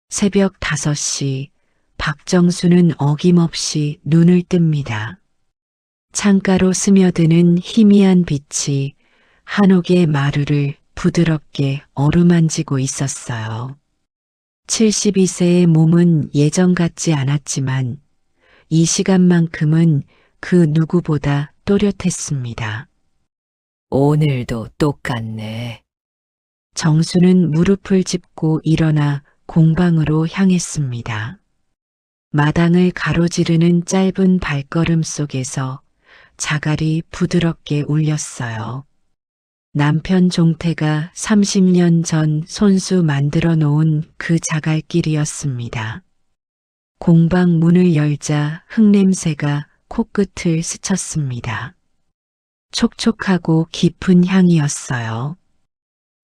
새벽 5시 박정수는 어김없이 눈을 뜹니다. 창가로 스며드는 희미한 빛이 한옥의 마루를 부드럽게 어루만지고 있었어요. 72세의 몸은 예전 같지 않았지만 이 시간만큼은 그 누구보다 또렷했습니다. 오늘도 똑같네. 정수는 무릎을 짚고 일어나 공방으로 향했습니다. 마당을 가로지르는 짧은 발걸음 속에서 자갈이 부드럽게 울렸어요. 남편 종태가 30년 전 손수 만들어 놓은 그 자갈길이었습니다. 공방 문을 열자 흙냄새가 코끝을 스쳤습니다. 촉촉하고 깊은 향이었어요.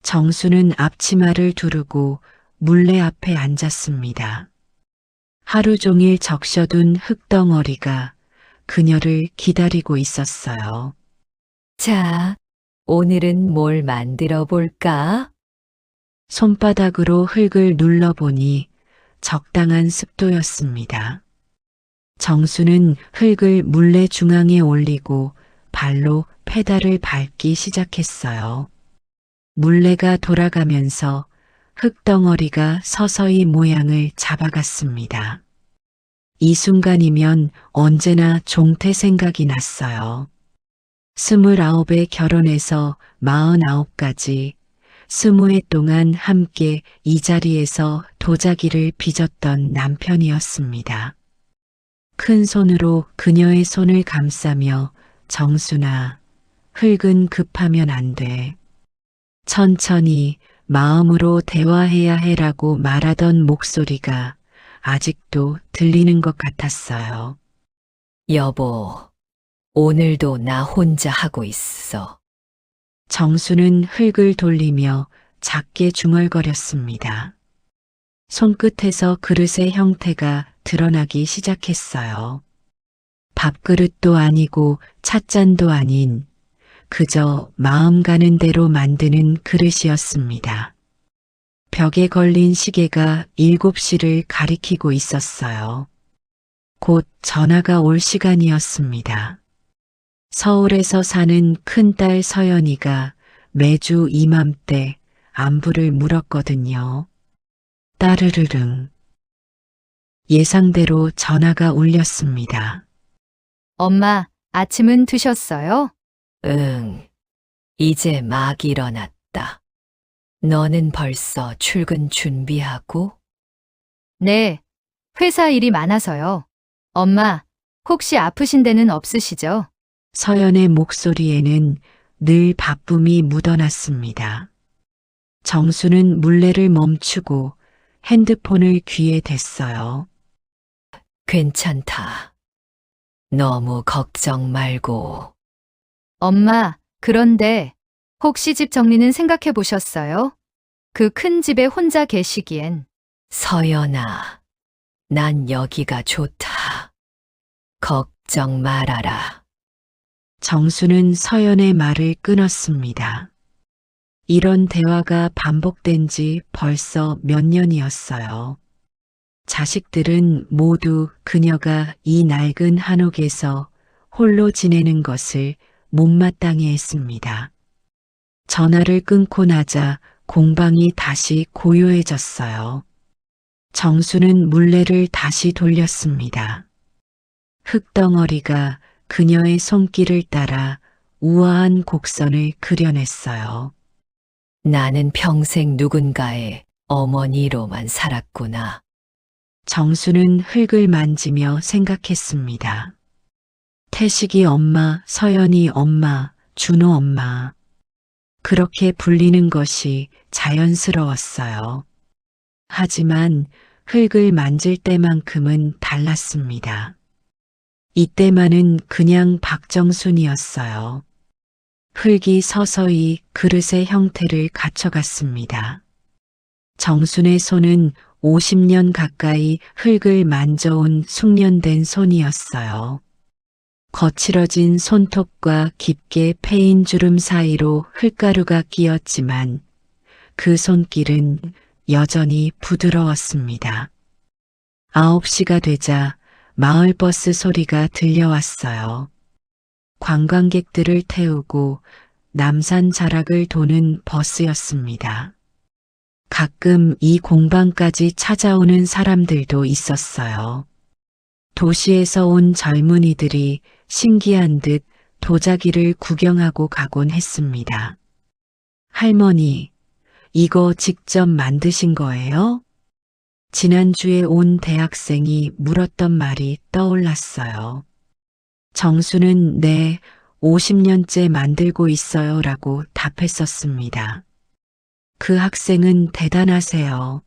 정수는 앞치마를 두르고 물레 앞에 앉았습니다. 하루 종일 적셔둔 흙덩어리가 그녀를 기다리고 있었어요. 자, 오늘은 뭘 만들어 볼까? 손바닥으로 흙을 눌러보니 적당한 습도였습니다. 정수는 흙을 물레 중앙에 올리고 발로 페달을 밟기 시작했어요. 물레가 돌아가면서 흙덩어리가 서서히 모양을 잡아갔습니다. 이 순간이면 언제나 종태 생각이 났어요. 29에 결혼해서 49까지 20해 동안 함께 이 자리에서 도자기를 빚었던 남편이었습니다. 큰 손으로 그녀의 손을 감싸며 정수나 흙은 급하면 안 돼. 천천히 마음으로 대화해야 해라고 말하던 목소리가 아직도 들리는 것 같았어요. 여보, 오늘도 나 혼자 하고 있어. 정수는 흙을 돌리며 작게 중얼거렸습니다. 손끝에서 그릇의 형태가 드러나기 시작했어요. 밥그릇도 아니고 찻잔도 아닌 그저 마음 가는 대로 만드는 그릇이었습니다. 벽에 걸린 시계가 7시를 가리키고 있었어요. 곧 전화가 올 시간이었습니다. 서울에서 사는 큰딸 서연이가 매주 이맘때 안부를 물었거든요. 따르르릉. 예상대로 전화가 울렸습니다. 엄마, 아침은 드셨어요? 응, 이제 막 일어났다. 너는 벌써 출근 준비하고? 네, 회사 일이 많아서요. 엄마, 혹시 아프신 데는 없으시죠? 서연의 목소리에는 늘 바쁨이 묻어났습니다. 정수는 물레를 멈추고 핸드폰을 귀에 댔어요. 괜찮다. 너무 걱정 말고. 엄마, 그런데 혹시 집 정리는 생각해 보셨어요? 그 큰 집에 혼자 계시기엔. 서연아, 난 여기가 좋다. 걱정 말아라. 정수는 서연의 말을 끊었습니다. 이런 대화가 반복된 지 벌써 몇 년이었어요. 자식들은 모두 그녀가 이 낡은 한옥에서 홀로 지내는 것을 못마땅해 했습니다. 전화를 끊고 나자 공방이 다시 고요해졌어요. 정수는 물레를 다시 돌렸습니다. 흙덩어리가 그녀의 손길을 따라 우아한 곡선을 그려냈어요. 나는 평생 누군가의 어머니로만 살았구나. 정수는 흙을 만지며 생각했습니다. 태식이 엄마, 서연이 엄마, 준호 엄마. 그렇게 불리는 것이 자연스러웠어요. 하지만 흙을 만질 때만큼은 달랐습니다. 이때만은 그냥 박정순이었어요. 흙이 서서히 그릇의 형태를 갖춰갔습니다. 정순의 손은 50년 가까이 흙을 만져온 숙련된 손이었어요. 거칠어진 손톱과 깊게 패인 주름 사이로 흙가루가 끼었지만 그 손길은 여전히 부드러웠습니다. 9시가 되자 마을버스 소리가 들려왔어요. 관광객들을 태우고 남산 자락을 도는 버스였습니다. 가끔 이 공방까지 찾아오는 사람들도 있었어요. 도시에서 온 젊은이들이 신기한 듯 도자기를 구경하고 가곤 했습니다. 할머니, 이거 직접 만드신 거예요? 지난주에 온 대학생이 물었던 말이 떠올랐어요. 정수는 네, 50년째 만들고 있어요 라고 답했었습니다. 그 학생은 대단하세요.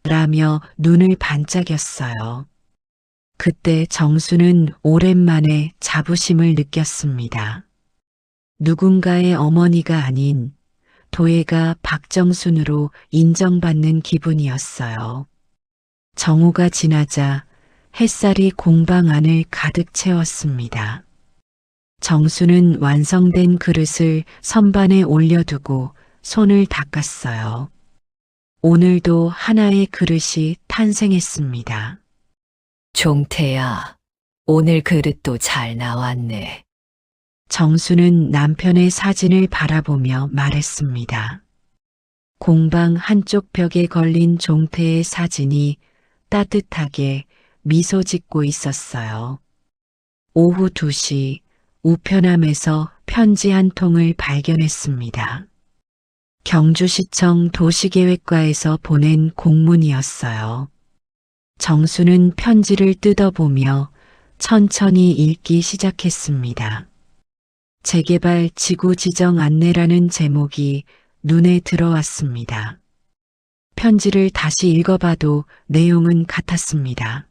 라며 눈을 반짝였어요. 그때 정수는 오랜만에 자부심을 느꼈습니다. 누군가의 어머니가 아닌 도예가 박정순으로 인정받는 기분이었어요. 정오가 지나자 햇살이 공방 안을 가득 채웠습니다. 정수는 완성된 그릇을 선반에 올려두고 손을 닦았어요. 오늘도 하나의 그릇이 탄생했습니다. 종태야, 오늘 그릇도 잘 나왔네. 정수는 남편의 사진을 바라보며 말했습니다. 공방 한쪽 벽에 걸린 종태의 사진이 따뜻하게 미소 짓고 있었어요. 오후 2시 우편함에서 편지 한 통을 발견했습니다. 경주시청 도시계획과에서 보낸 공문이었어요. 정수는 편지를 뜯어보며 천천히 읽기 시작했습니다. 재개발 지구 지정 안내라는 제목이 눈에 들어왔습니다. 편지를 다시 읽어봐도 내용은 같았습니다.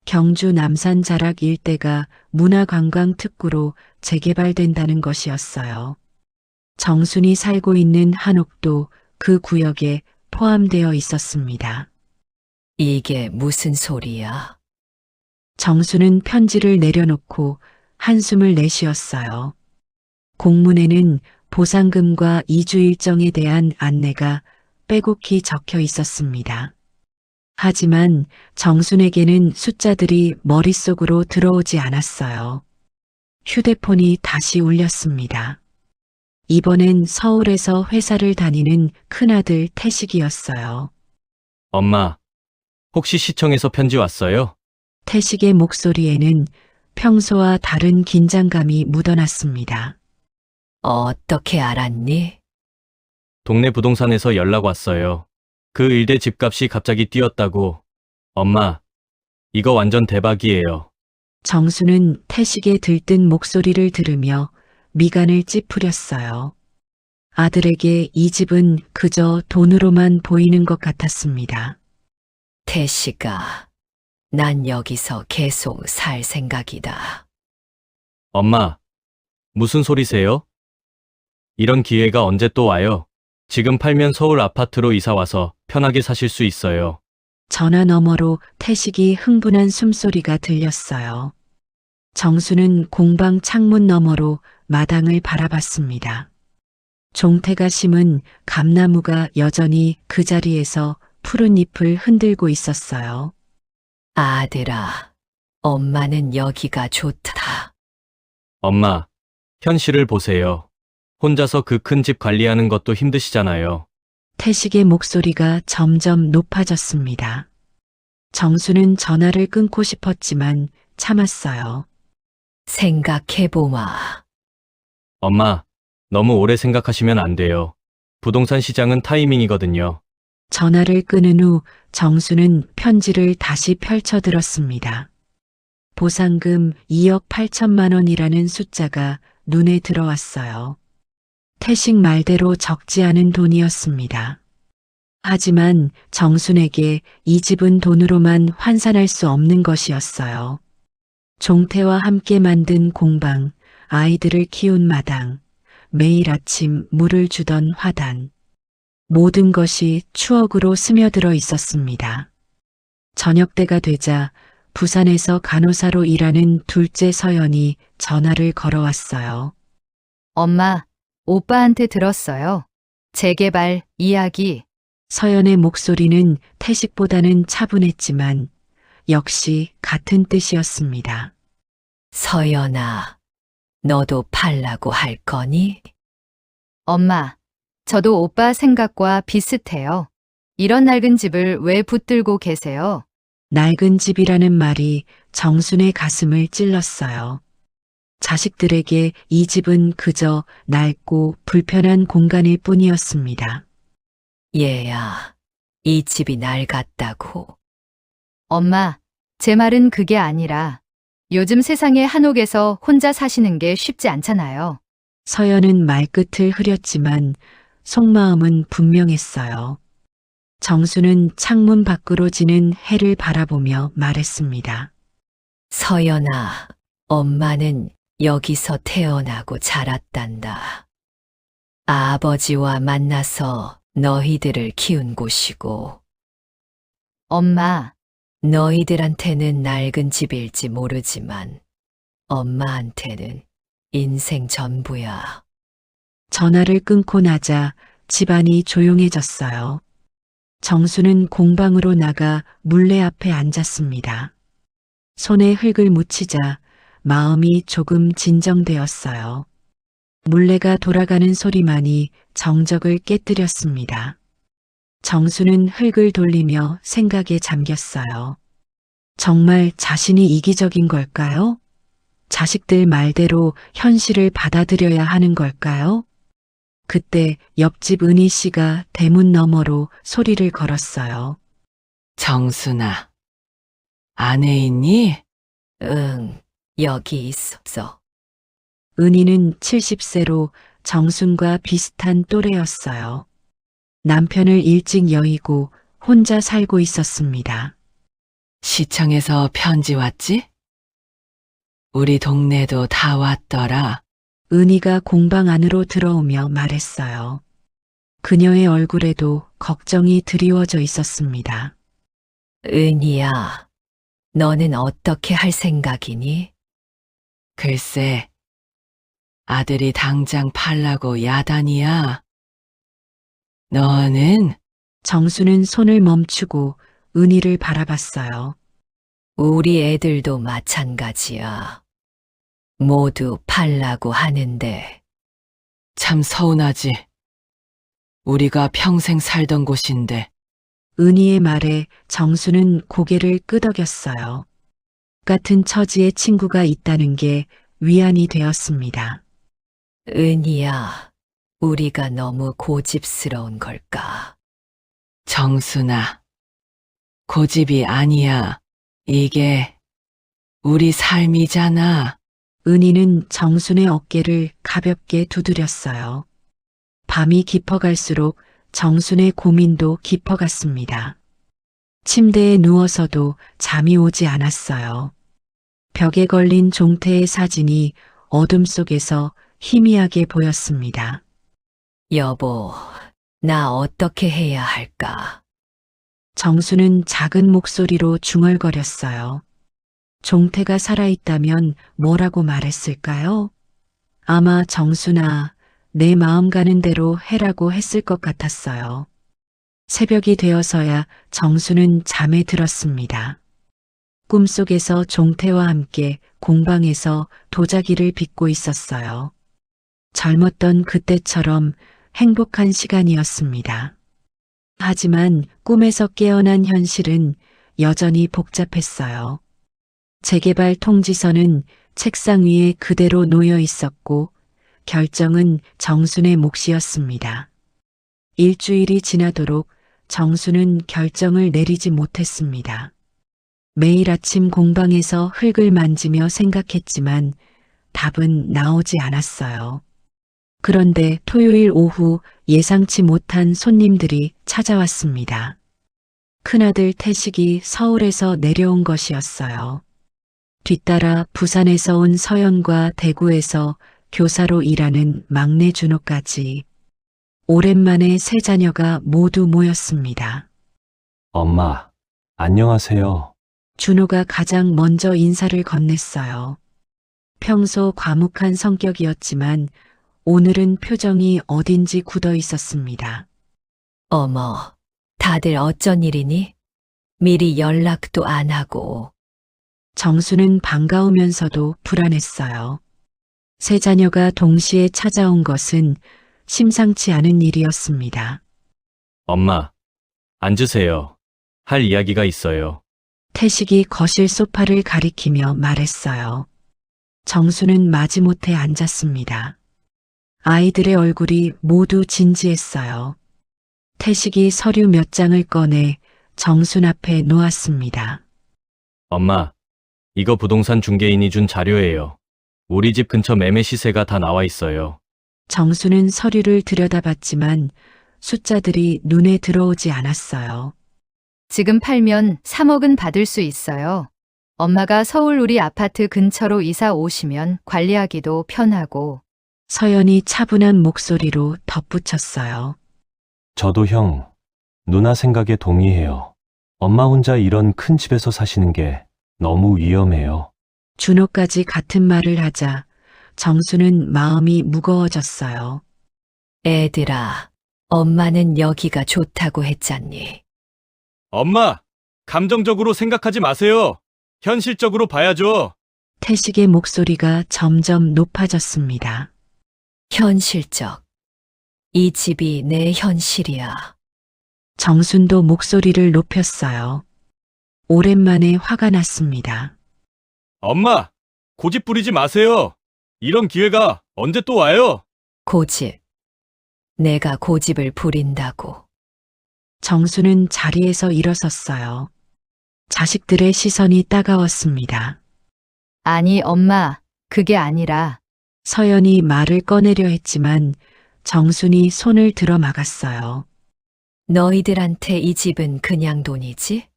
경주 남산 자락 일대가 문화관광 특구로 재개발된다는 것이었어요. 정순이 살고 있는 한옥도 그 구역에 포함되어 있었습니다. 이게 무슨 소리야? 정수는 편지를 내려놓고 한숨을 내쉬었어요. 공문에는 보상금과 이주 일정에 대한 안내가 빼곡히 적혀 있었습니다. 하지만 정순에게는 숫자들이 머릿속으로 들어오지 않았어요. 휴대폰이 다시 울렸습니다. 이번엔 서울에서 회사를 다니는 큰아들 태식이었어요. 엄마, 혹시 시청에서 편지 왔어요? 태식의 목소리에는 평소와 다른 긴장감이 묻어났습니다. 어떻게 알았니? 동네 부동산에서 연락 왔어요. 그 일대 집값이 갑자기 뛰었다고. 엄마, 이거 완전 대박이에요. 정수는 태식의 들뜬 목소리를 들으며 미간을 찌푸렸어요. 아들에게 이 집은 그저 돈으로만 보이는 것 같았습니다. 태식아, 난 여기서 계속 살 생각이다. 엄마, 무슨 소리세요? 이런 기회가 언제 또 와요? 지금 팔면 서울 아파트로 이사 와서 편하게 사실 수 있어요. 전화 너머로 태식이 흥분한 숨소리가 들렸어요. 정수는 공방 창문 너머로 마당을 바라봤습니다. 종태가 심은 감나무가 여전히 그 자리에서 푸른 잎을 흔들고 있었어요. 아들아, 엄마는 여기가 좋다. 엄마, 현실을 보세요. 혼자서 그 큰 집 관리하는 것도 힘드시잖아요. 태식의 목소리가 점점 높아졌습니다. 정수는 전화를 끊고 싶었지만 참았어요. 생각해보마. 엄마, 너무 오래 생각하시면 안 돼요. 부동산 시장은 타이밍이거든요. 전화를 끊은 후 정수는 편지를 다시 펼쳐들었습니다. 보상금 2억 8천만 원이라는 숫자가 눈에 들어왔어요. 태식 말대로 적지 않은 돈이었습니다. 하지만 정순에게 이 집은 돈으로만 환산할 수 없는 것이었어요. 종태와 함께 만든 공방, 아이들을 키운 마당, 매일 아침 물을 주던 화단. 모든 것이 추억으로 스며들어 있었습니다. 저녁 때가 되자 부산에서 간호사로 일하는 둘째 서연이 전화를 걸어왔어요. 엄마, 오빠한테 들었어요. 재개발 이야기. 서연의 목소리는 태식보다는 차분했지만 역시 같은 뜻이었습니다. 서연아, 너도 팔라고 할 거니? 엄마, 저도 오빠 생각과 비슷해요. 이런 낡은 집을 왜 붙들고 계세요? 낡은 집이라는 말이 정순의 가슴을 찔렀어요. 자식들에게 이 집은 그저 낡고 불편한 공간일 뿐이었습니다. 얘야, 이 집이 낡았다고. 엄마, 제 말은 그게 아니라 요즘 세상에 한옥에서 혼자 사시는 게 쉽지 않잖아요. 서연은 말끝을 흐렸지만 속마음은 분명했어요. 정수는 창문 밖으로 지는 해를 바라보며 말했습니다. 서연아, 엄마는 여기서 태어나고 자랐단다. 아버지와 만나서 너희들을 키운 곳이고, 엄마, 너희들한테는 낡은 집일지 모르지만, 엄마한테는 인생 전부야. 전화를 끊고 나자 집안이 조용해졌어요. 정수는 공방으로 나가 물레 앞에 앉았습니다. 손에 흙을 묻히자 마음이 조금 진정되었어요. 물레가 돌아가는 소리만이 정적을 깨뜨렸습니다. 정수는 흙을 돌리며 생각에 잠겼어요. 정말 자신이 이기적인 걸까요? 자식들 말대로 현실을 받아들여야 하는 걸까요? 그때 옆집 은희 씨가 대문 너머로 소리를 걸었어요. 정순아, 안에 있니? 응, 여기 있었어. 은희는 70세로 정순과 비슷한 또래였어요. 남편을 일찍 여의고 혼자 살고 있었습니다. 시청에서 편지 왔지? 우리 동네도 다 왔더라. 은희가 공방 안으로 들어오며 말했어요. 그녀의 얼굴에도 걱정이 드리워져 있었습니다. 은희야, 너는 어떻게 할 생각이니? 글쎄, 아들이 당장 팔라고 야단이야. 너는 정수는 손을 멈추고 은희를 바라봤어요. 우리 애들도 마찬가지야. 모두 팔라고 하는데, 참 서운하지. 우리가 평생 살던 곳인데. 은희의 말에 정수는 고개를 끄덕였어요. 같은 처지의 친구가 있다는 게 위안이 되었습니다. 은희야, 우리가 너무 고집스러운 걸까? 정순아, 고집이 아니야. 이게 우리 삶이잖아. 은희는 정순의 어깨를 가볍게 두드렸어요. 밤이 깊어갈수록 정순의 고민도 깊어갔습니다. 침대에 누워서도 잠이 오지 않았어요. 벽에 걸린 종태의 사진이 어둠 속에서 희미하게 보였습니다. 여보, 나 어떻게 해야 할까? 정수는 작은 목소리로 중얼거렸어요. 종태가 살아있다면 뭐라고 말했을까요? 아마 정수나 내 마음 가는 대로 해라고 했을 것 같았어요. 새벽이 되어서야 정수는 잠에 들었습니다. 꿈속에서 종태와 함께 공방에서 도자기를 빚고 있었어요. 젊었던 그때처럼 행복한 시간이었습니다. 하지만 꿈에서 깨어난 현실은 여전히 복잡했어요. 재개발 통지서는 책상 위에 그대로 놓여 있었고 결정은 정순의 몫이었습니다. 일주일이 지나도록 정순은 결정을 내리지 못했습니다. 매일 아침 공방에서 흙을 만지며 생각했지만 답은 나오지 않았어요. 그런데 토요일 오후 예상치 못한 손님들이 찾아왔습니다. 큰아들 태식이 서울에서 내려온 것이었어요. 뒤따라 부산에서 온 서연과 대구에서 교사로 일하는 막내 준호까지 오랜만에 세 자녀가 모두 모였습니다. 엄마, 안녕하세요. 준호가 가장 먼저 인사를 건넸어요. 평소 과묵한 성격이었지만 오늘은 표정이 어딘지 굳어 있었습니다. 어머, 다들 어쩐 일이니? 미리 연락도 안 하고. 정수는 반가우면서도 불안했어요. 세 자녀가 동시에 찾아온 것은 심상치 않은 일이었습니다. 엄마, 앉으세요. 할 이야기가 있어요. 태식이 거실 소파를 가리키며 말했어요. 정수는 마지못해 앉았습니다. 아이들의 얼굴이 모두 진지했어요. 태식이 서류 몇 장을 꺼내 정순 앞에 놓았습니다. 엄마, 이거 부동산 중개인이 준 자료예요. 우리 집 근처 매매 시세가 다 나와 있어요. 정수는 서류를 들여다봤지만 숫자들이 눈에 들어오지 않았어요. 지금 팔면 3억은 받을 수 있어요. 엄마가 서울 우리 아파트 근처로 이사 오시면 관리하기도 편하고. 서연이 차분한 목소리로 덧붙였어요. 저도 형, 누나 생각에 동의해요. 엄마 혼자 이런 큰 집에서 사시는 게 너무 위험해요. 준호까지 같은 말을 하자 정수는 마음이 무거워졌어요. 애들아, 엄마는 여기가 좋다고 했잖니. 엄마, 감정적으로 생각하지 마세요. 현실적으로 봐야죠. 태식의 목소리가 점점 높아졌습니다. 현실적. 이 집이 내 현실이야. 정순도 목소리를 높였어요. 오랜만에 화가 났습니다. 엄마, 고집 부리지 마세요. 이런 기회가 언제 또 와요? 고집. 내가 고집을 부린다고. 정수는 자리에서 일어섰어요. 자식들의 시선이 따가웠습니다. 아니, 엄마, 그게 아니라. 서연이 말을 꺼내려 했지만 정순이 손을 들어 막았어요. 너희들한테 이 집은 그냥 돈이지?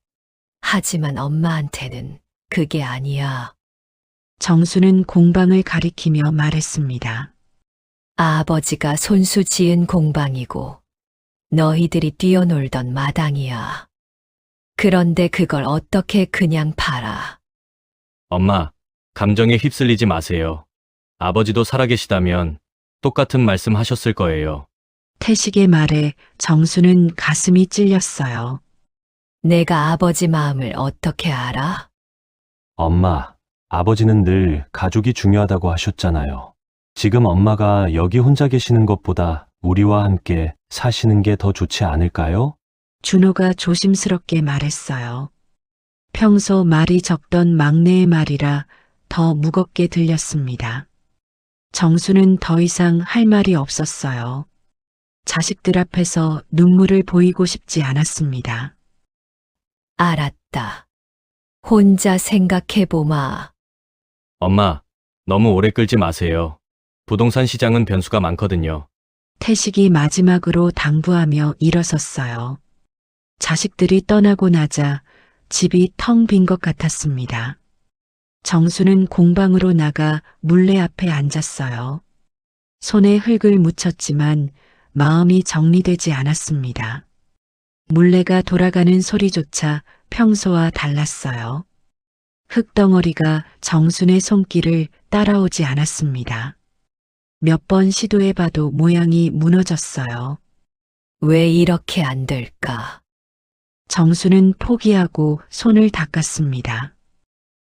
하지만 엄마한테는 그게 아니야. 정수는 공방을 가리키며 말했습니다. 아버지가 손수 지은 공방이고 너희들이 뛰어놀던 마당이야. 그런데 그걸 어떻게 그냥 팔아? 엄마, 감정에 휩쓸리지 마세요. 아버지도 살아계시다면 똑같은 말씀 하셨을 거예요. 태식의 말에 정수는 가슴이 찔렸어요. 내가 아버지 마음을 어떻게 알아? 엄마, 아버지는 늘 가족이 중요하다고 하셨잖아요. 지금 엄마가 여기 혼자 계시는 것보다 우리와 함께 사시는 게 더 좋지 않을까요? 준호가 조심스럽게 말했어요. 평소 말이 적던 막내의 말이라 더 무겁게 들렸습니다. 정수는 더 이상 할 말이 없었어요. 자식들 앞에서 눈물을 보이고 싶지 않았습니다. 알았다. 혼자 생각해보마. 엄마, 너무 오래 끌지 마세요. 부동산 시장은 변수가 많거든요. 태식이 마지막으로 당부하며 일어섰어요. 자식들이 떠나고 나자 집이 텅 빈 것 같았습니다. 정수는 공방으로 나가 물레 앞에 앉았어요. 손에 흙을 묻혔지만 마음이 정리되지 않았습니다. 물레가 돌아가는 소리조차 평소와 달랐어요. 흙덩어리가 정순의 손길을 따라오지 않았습니다. 몇 번 시도해봐도 모양이 무너졌어요. 왜 이렇게 안 될까? 정수는 포기하고 손을 닦았습니다.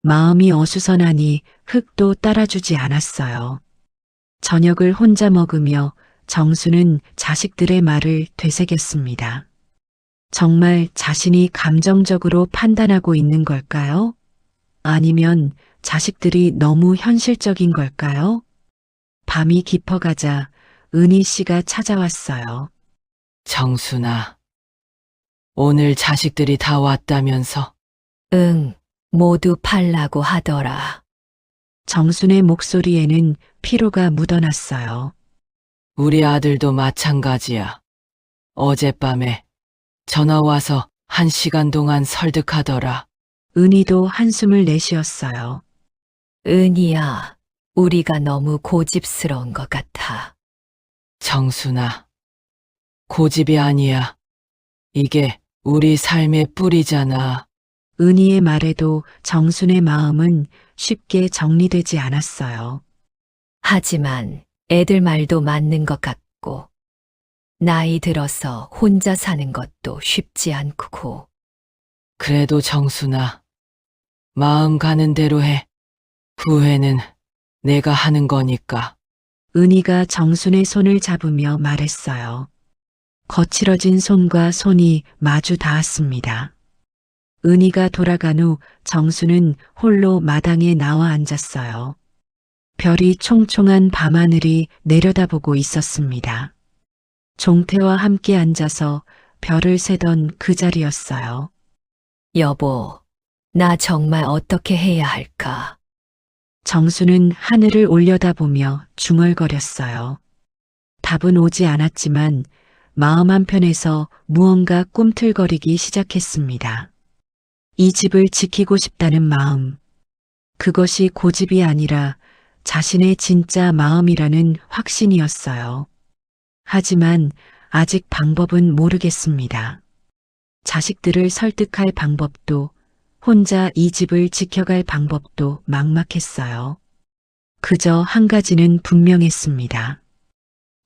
마음이 어수선하니 흙도 따라주지 않았어요. 저녁을 혼자 먹으며 정수는 자식들의 말을 되새겼습니다. 정말 자신이 감정적으로 판단하고 있는 걸까요? 아니면 자식들이 너무 현실적인 걸까요? 밤이 깊어가자 은희 씨가 찾아왔어요. 정순아, 오늘 자식들이 다 왔다면서? 응, 모두 팔라고 하더라. 정순의 목소리에는 피로가 묻어났어요. 우리 아들도 마찬가지야. 어젯밤에 전화 와서 1시간 동안 설득하더라. 은희도 한숨을 내쉬었어요. 은희야, 우리가 너무 고집스러운 것 같아. 정순아, 고집이 아니야. 이게 우리 삶의 뿌리잖아. 은희의 말에도 정순의 마음은 쉽게 정리되지 않았어요. 하지만 애들 말도 맞는 것 같고. 나이 들어서 혼자 사는 것도 쉽지 않고. 그래도 정순아, 마음 가는 대로 해. 후회는 내가 하는 거니까. 은희가 정순의 손을 잡으며 말했어요. 거칠어진 손과 손이 마주 닿았습니다. 은희가 돌아간 후 정순은 홀로 마당에 나와 앉았어요. 별이 총총한 밤하늘이 내려다보고 있었습니다. 종태와 함께 앉아서 별을 세던 그 자리였어요. 여보, 나 정말 어떻게 해야 할까? 정수는 하늘을 올려다보며 중얼거렸어요. 답은 오지 않았지만 마음 한편에서 무언가 꿈틀거리기 시작했습니다. 이 집을 지키고 싶다는 마음. 그것이 고집이 아니라 자신의 진짜 마음이라는 확신이었어요. 하지만 아직 방법은 모르겠습니다. 자식들을 설득할 방법도, 혼자 이 집을 지켜갈 방법도 막막했어요. 그저 한 가지는 분명했습니다.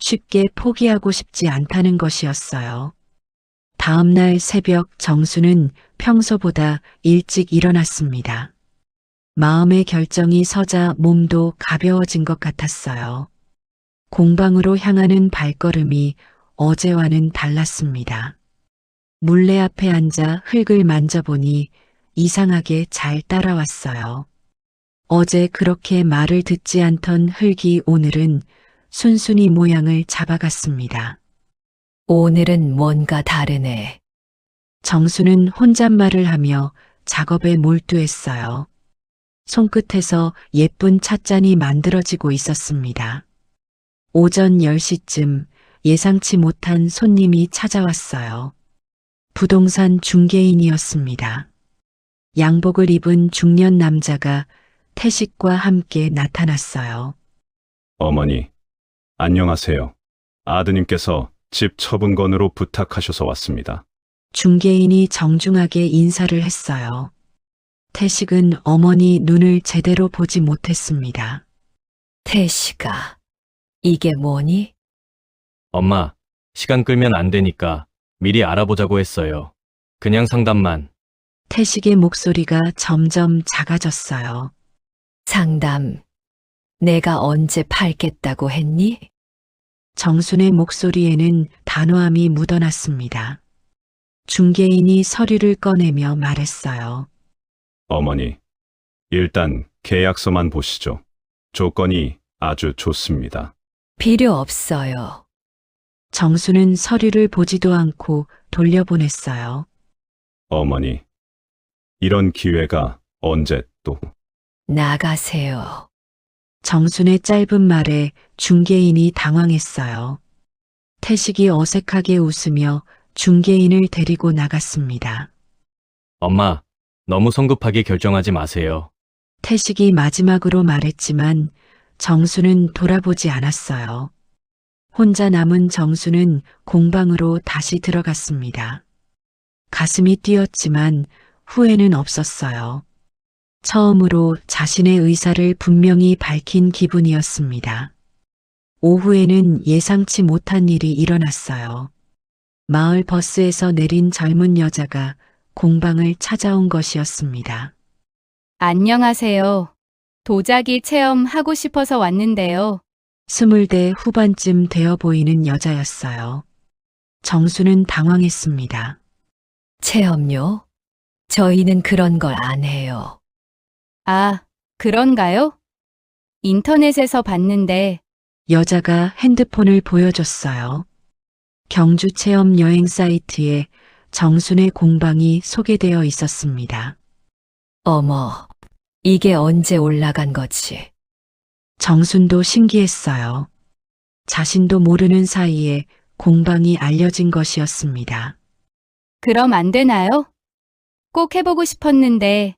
쉽게 포기하고 싶지 않다는 것이었어요. 다음 날 새벽 정수는 평소보다 일찍 일어났습니다. 마음의 결정이 서자 몸도 가벼워진 것 같았어요. 공방으로 향하는 발걸음이 어제와는 달랐습니다. 물레 앞에 앉아 흙을 만져보니 이상하게 잘 따라왔어요. 어제 그렇게 말을 듣지 않던 흙이 오늘은 순순히 모양을 잡아갔습니다. 오늘은 뭔가 다르네. 정수는 혼잣말을 하며 작업에 몰두했어요. 손끝에서 예쁜 찻잔이 만들어지고 있었습니다. 오전 10시쯤 예상치 못한 손님이 찾아왔어요. 부동산 중개인이었습니다. 양복을 입은 중년 남자가 태식과 함께 나타났어요. 어머니, 안녕하세요. 아드님께서 집 처분건으로 부탁하셔서 왔습니다. 중개인이 정중하게 인사를 했어요. 태식은 어머니 눈을 제대로 보지 못했습니다. 태식아, 이게 뭐니? 엄마, 시간 끌면 안 되니까 미리 알아보자고 했어요. 그냥 상담만. 태식의 목소리가 점점 작아졌어요. 상담, 내가 언제 팔겠다고 했니? 정순의 목소리에는 단호함이 묻어났습니다. 중개인이 서류를 꺼내며 말했어요. 어머니, 일단 계약서만 보시죠. 조건이 아주 좋습니다. 필요 없어요. 정수는 서류를 보지도 않고 돌려보냈어요. 어머니, 이런 기회가 언제 또... 나가세요. 정순의 짧은 말에 중개인이 당황했어요. 태식이 어색하게 웃으며 중개인을 데리고 나갔습니다. 엄마, 너무 성급하게 결정하지 마세요. 태식이 마지막으로 말했지만 정수는 돌아보지 않았어요. 혼자 남은 정수는 공방으로 다시 들어갔습니다. 가슴이 뛰었지만 후회는 없었어요. 처음으로 자신의 의사를 분명히 밝힌 기분이었습니다. 오후에는 예상치 못한 일이 일어났어요. 마을 버스에서 내린 젊은 여자가 공방을 찾아온 것이었습니다. 안녕하세요. 도자기 체험하고 싶어서 왔는데요. 20대 후반쯤 되어 보이는 여자였어요. 정수는 당황했습니다. 체험료? 저희는 그런 걸 안 해요. 아, 그런가요? 인터넷에서 봤는데 여자가 핸드폰을 보여줬어요. 경주 체험 여행 사이트에 정순의 공방이 소개되어 있었습니다. 어머, 이게 언제 올라간 거지? 정순도 신기했어요. 자신도 모르는 사이에 공방이 알려진 것이었습니다. 그럼 안 되나요? 꼭 해보고 싶었는데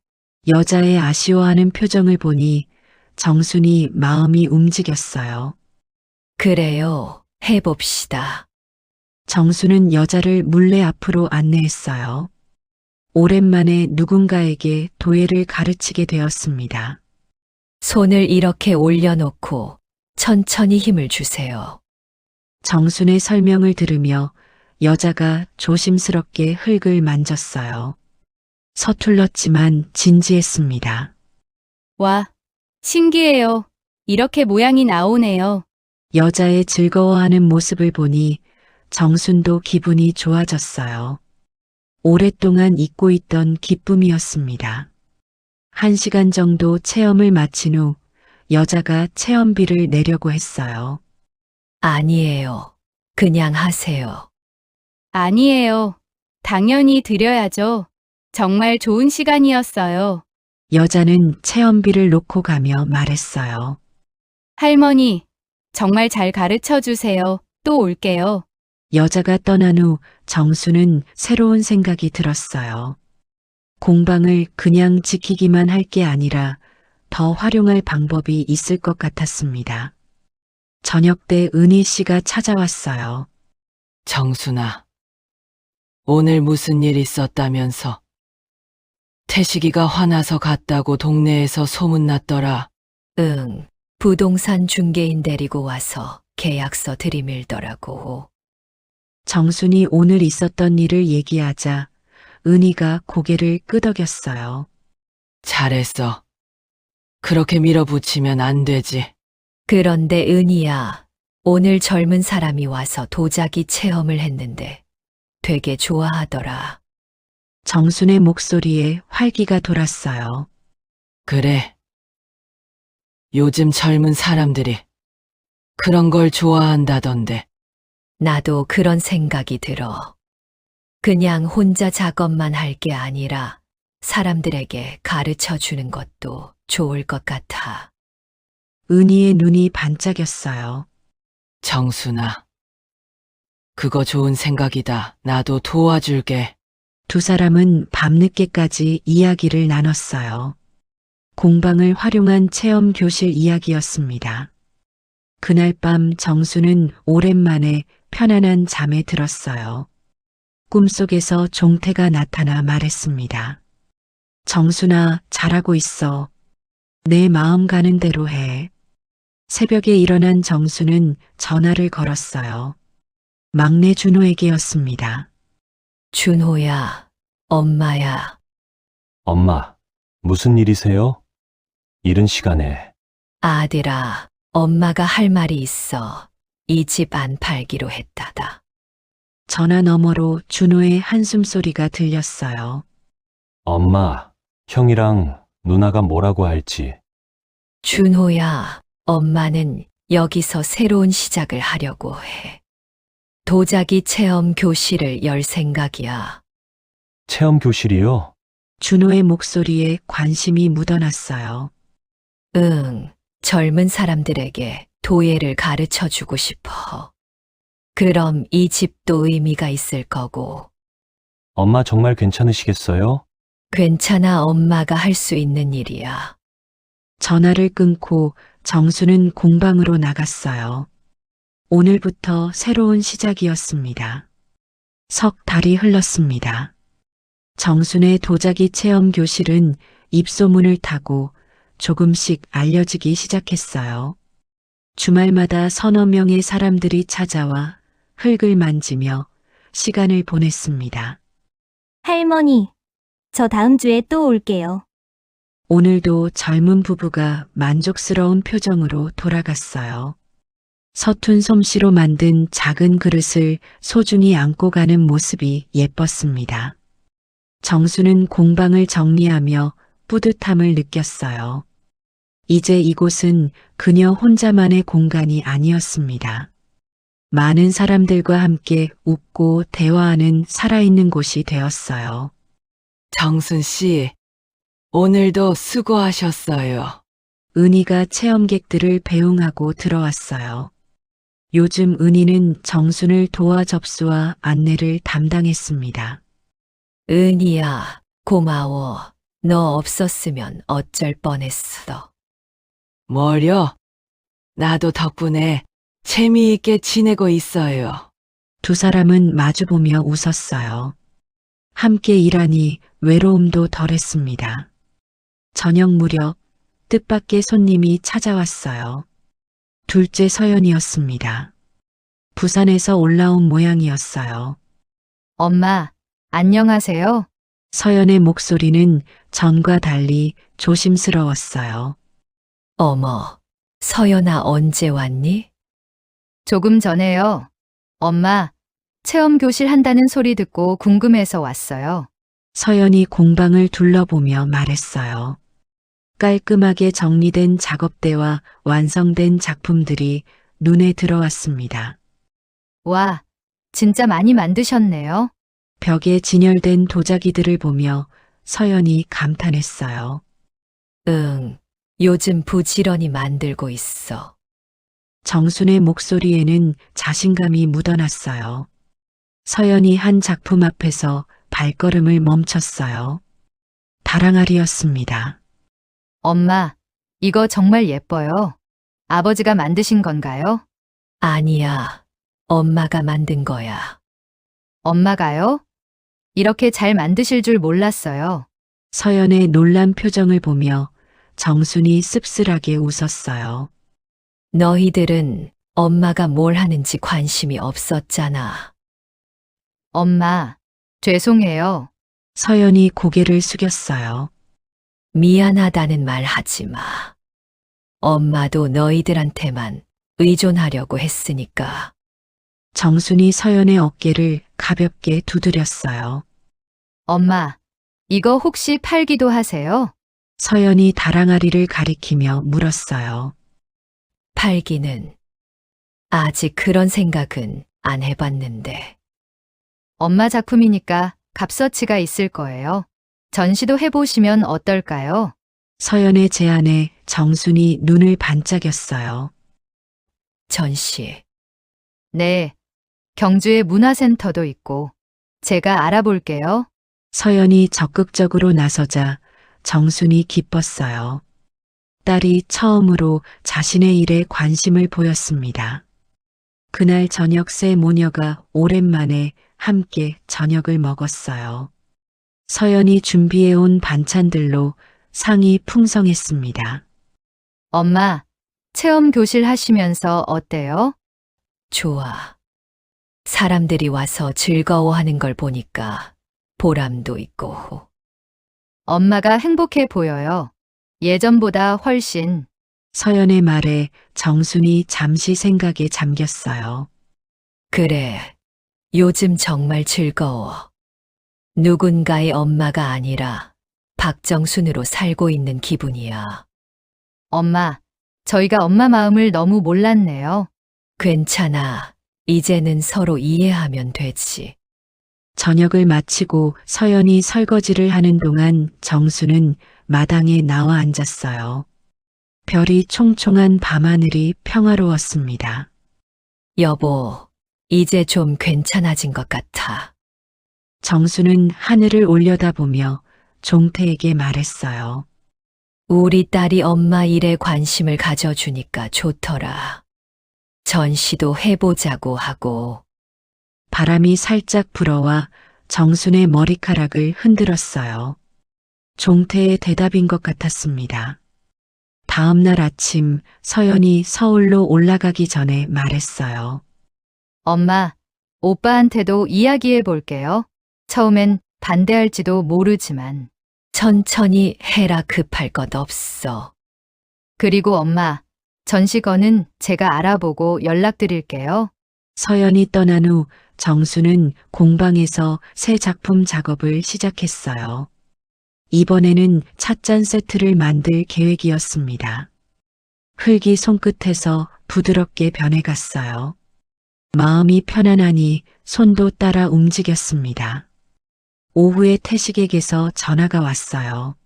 여자의 아쉬워하는 표정을 보니 정순이 마음이 움직였어요. 그래요, 해봅시다. 정수는 여자를 물레 앞으로 안내했어요. 오랜만에 누군가에게 도예를 가르치게 되었습니다. 손을 이렇게 올려놓고 천천히 힘을 주세요. 정순의 설명을 들으며 여자가 조심스럽게 흙을 만졌어요. 서툴렀지만 진지했습니다. 와, 신기해요. 이렇게 모양이 나오네요. 여자의 즐거워하는 모습을 보니 정순도 기분이 좋아졌어요. 오랫동안 잊고 있던 기쁨이었습니다. 1시간 정도 체험을 마친 후 여자가 체험비를 내려고 했어요. 아니에요. 그냥 하세요. 아니에요. 당연히 드려야죠. 정말 좋은 시간이었어요. 여자는 체험비를 놓고 가며 말했어요. 할머니, 정말 잘 가르쳐 주세요. 또 올게요. 여자가 떠난 후 정수는 새로운 생각이 들었어요. 공방을 그냥 지키기만 할 게 아니라 더 활용할 방법이 있을 것 같았습니다. 저녁 때 은희 씨가 찾아왔어요. 정순아, 오늘 무슨 일 있었다면서? 태식이가 화나서 갔다고 동네에서 소문났더라. 응, 부동산 중개인 데리고 와서 계약서 들이밀더라고. 정순이 오늘 있었던 일을 얘기하자 은희가 고개를 끄덕였어요. 잘했어. 그렇게 밀어붙이면 안 되지. 그런데 은희야, 오늘 젊은 사람이 와서 도자기 체험을 했는데 되게 좋아하더라. 정순의 목소리에 활기가 돌았어요. 그래. 요즘 젊은 사람들이 그런 걸 좋아한다던데. 나도 그런 생각이 들어. 그냥 혼자 작업만 할 게 아니라 사람들에게 가르쳐 주는 것도 좋을 것 같아. 은희의 눈이 반짝였어요. 정순아. 그거 좋은 생각이다. 나도 도와줄게. 두 사람은 밤늦게까지 이야기를 나눴어요. 공방을 활용한 체험 교실 이야기였습니다. 그날 밤 정수는 오랜만에 편안한 잠에 들었어요. 꿈속에서 종태가 나타나 말했습니다. 정순아, 잘하고 있어. 내 마음 가는 대로 해. 새벽에 일어난 정수는 전화를 걸었어요. 막내 준호에게였습니다. 준호야, 엄마야. 엄마, 무슨 일이세요? 이른 시간에. 아들아, 엄마가 할 말이 있어. 이 집 안 팔기로 했다다. 전화 너머로 준호의 한숨소리가 들렸어요. 엄마, 형이랑 누나가 뭐라고 할지. 준호야, 엄마는 여기서 새로운 시작을 하려고 해. 도자기 체험 교실을 열 생각이야. 체험 교실이요? 준호의 목소리에 관심이 묻어났어요. 응, 젊은 사람들에게 도예를 가르쳐 주고 싶어. 그럼 이 집도 의미가 있을 거고. 엄마 정말 괜찮으시겠어요? 괜찮아, 엄마가 할 수 있는 일이야. 전화를 끊고 정수는 공방으로 나갔어요. 오늘부터 새로운 시작이었습니다. 석 달이 흘렀습니다. 정순의 도자기 체험 교실은 입소문을 타고 조금씩 알려지기 시작했어요. 주말마다 서너 명의 사람들이 찾아와 흙을 만지며 시간을 보냈습니다. 할머니, 저 다음 주에 또 올게요. 오늘도 젊은 부부가 만족스러운 표정으로 돌아갔어요. 서툰 솜씨로 만든 작은 그릇을 소중히 안고 가는 모습이 예뻤습니다. 정수는 공방을 정리하며 뿌듯함을 느꼈어요. 이제 이곳은 그녀 혼자만의 공간이 아니었습니다. 많은 사람들과 함께 웃고 대화하는 살아있는 곳이 되었어요. 정순 씨, 오늘도 수고하셨어요. 은희가 체험객들을 배웅하고 들어왔어요. 요즘 은희는 정순을 도와 접수와 안내를 담당했습니다. 은희야, 고마워. 너 없었으면 어쩔 뻔했어. 뭐려? 나도 덕분에 재미있게 지내고 있어요. 두 사람은 마주보며 웃었어요. 함께 일하니 외로움도 덜했습니다. 저녁 무렵 뜻밖의 손님이 찾아왔어요. 둘째 서연이었습니다. 부산에서 올라온 모양이었어요. 엄마, 안녕하세요. 서연의 목소리는 전과 달리 조심스러웠어요. 어머, 서연아 언제 왔니? 조금 전에요. 엄마, 체험 교실 한다는 소리 듣고 궁금해서 왔어요. 서연이 공방을 둘러보며 말했어요. 깔끔하게 정리된 작업대와 완성된 작품들이 눈에 들어왔습니다. 와, 진짜 많이 만드셨네요. 벽에 진열된 도자기들을 보며 서연이 감탄했어요. 응, 요즘 부지런히 만들고 있어. 정순의 목소리에는 자신감이 묻어났어요. 서연이 한 작품 앞에서 발걸음을 멈췄어요. 다랑알이었습니다. 엄마, 이거 정말 예뻐요. 아버지가 만드신 건가요? 아니야, 엄마가 만든 거야. 엄마가요? 이렇게 잘 만드실 줄 몰랐어요. 서연의 놀란 표정을 보며 정순이 씁쓸하게 웃었어요. 너희들은 엄마가 뭘 하는지 관심이 없었잖아. 엄마, 죄송해요. 서연이 고개를 숙였어요. 미안하다는 말 하지 마. 엄마도 너희들한테만 의존하려고 했으니까. 정순이 서연의 어깨를 가볍게 두드렸어요. 엄마, 이거 혹시 팔기도 하세요? 서연이 다랑아리를 가리키며 물었어요. 팔기는 아직 그런 생각은 안 해봤는데. 엄마 작품이니까 값어치가 있을 거예요. 전시도 해보시면 어떨까요? 서연의 제안에 정순이 눈을 반짝였어요. 전시. 네, 경주에 문화센터도 있고, 제가 알아볼게요. 서연이 적극적으로 나서자 정순이 기뻤어요. 딸이 처음으로 자신의 일에 관심을 보였습니다. 그날 저녁 세 모녀가 오랜만에 함께 저녁을 먹었어요. 서연이 준비해온 반찬들로 상이 풍성했습니다. 엄마, 체험 교실 하시면서 어때요? 좋아. 사람들이 와서 즐거워하는 걸 보니까 보람도 있고. 엄마가 행복해 보여요. 예전보다 훨씬. 서연의 말에 정순이 잠시 생각에 잠겼어요. 그래. 요즘 정말 즐거워. 누군가의 엄마가 아니라 박정순으로 살고 있는 기분이야. 엄마, 저희가 엄마 마음을 너무 몰랐네요. 괜찮아. 이제는 서로 이해하면 되지. 저녁을 마치고 서연이 설거지를 하는 동안 정수는 마당에 나와 앉았어요. 별이 총총한 밤하늘이 평화로웠습니다. 여보, 이제 좀 괜찮아진 것 같아. 정수는 하늘을 올려다보며 종태에게 말했어요. 우리 딸이 엄마 일에 관심을 가져주니까 좋더라. 전시도 해보자고 하고. 바람이 살짝 불어와 정순의 머리카락을 흔들었어요. 종태의 대답인 것 같았습니다. 다음 날 아침 서연이 서울로 올라가기 전에 말했어요. 엄마, 오빠한테도 이야기해 볼게요. 처음엔 반대할지도 모르지만. 천천히 해라. 급할 것 없어. 그리고 엄마, 전시건은 제가 알아보고 연락드릴게요. 서연이 떠난 후 정수는 공방에서 새 작품 작업을 시작했어요. 이번에는 찻잔 세트를 만들 계획이었습니다. 흙이 손끝에서 부드럽게 변해갔어요. 마음이 편안하니 손도 따라 움직였습니다. 오후에 태식에게서 전화가 왔어요.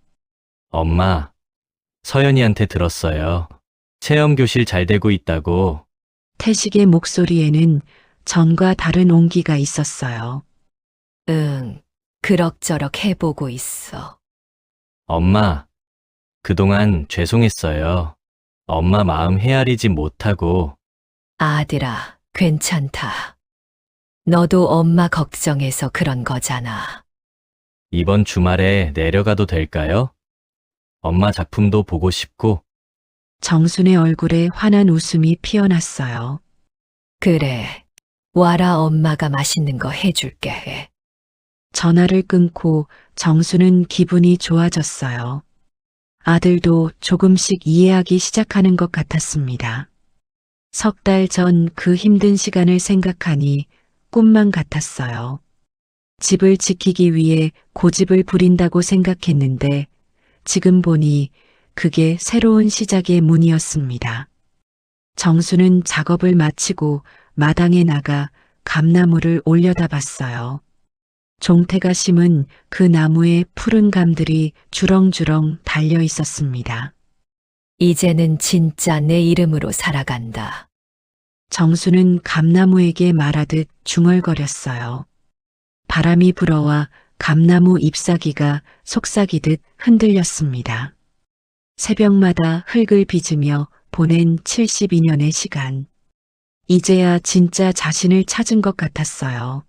엄마, 서연이한테 들었어요. 체험 교실 잘 되고 있다고. 태식의 목소리에는 전과 다른 온기가 있었어요. 응, 그럭저럭 해보고 있어. 엄마, 그동안 죄송했어요. 엄마 마음 헤아리지 못하고. 아들아, 괜찮다. 너도 엄마 걱정해서 그런 거잖아. 이번 주말에 내려가도 될까요? 엄마 작품도 보고 싶고. 정순의 얼굴에 환한 웃음이 피어났어요. 그래, 와라, 엄마가 맛있는 거 해줄게 해. 전화를 끊고 정수는 기분이 좋아졌어요. 아들도 조금씩 이해하기 시작하는 것 같았습니다. 석 달 전 그 힘든 시간을 생각하니 꿈만 같았어요. 집을 지키기 위해 고집을 부린다고 생각했는데 지금 보니 그게 새로운 시작의 문이었습니다. 정수는 작업을 마치고 마당에 나가 감나무를 올려다봤어요. 종태가 심은 그 나무에 푸른 감들이 주렁주렁 달려 있었습니다. 이제는 진짜 내 이름으로 살아간다. 정수는 감나무에게 말하듯 중얼거렸어요. 바람이 불어와 감나무 잎사귀가 속삭이듯 흔들렸습니다. 새벽마다 흙을 빚으며 보낸 72년의 시간. 이제야 진짜 자신을 찾은 것 같았어요.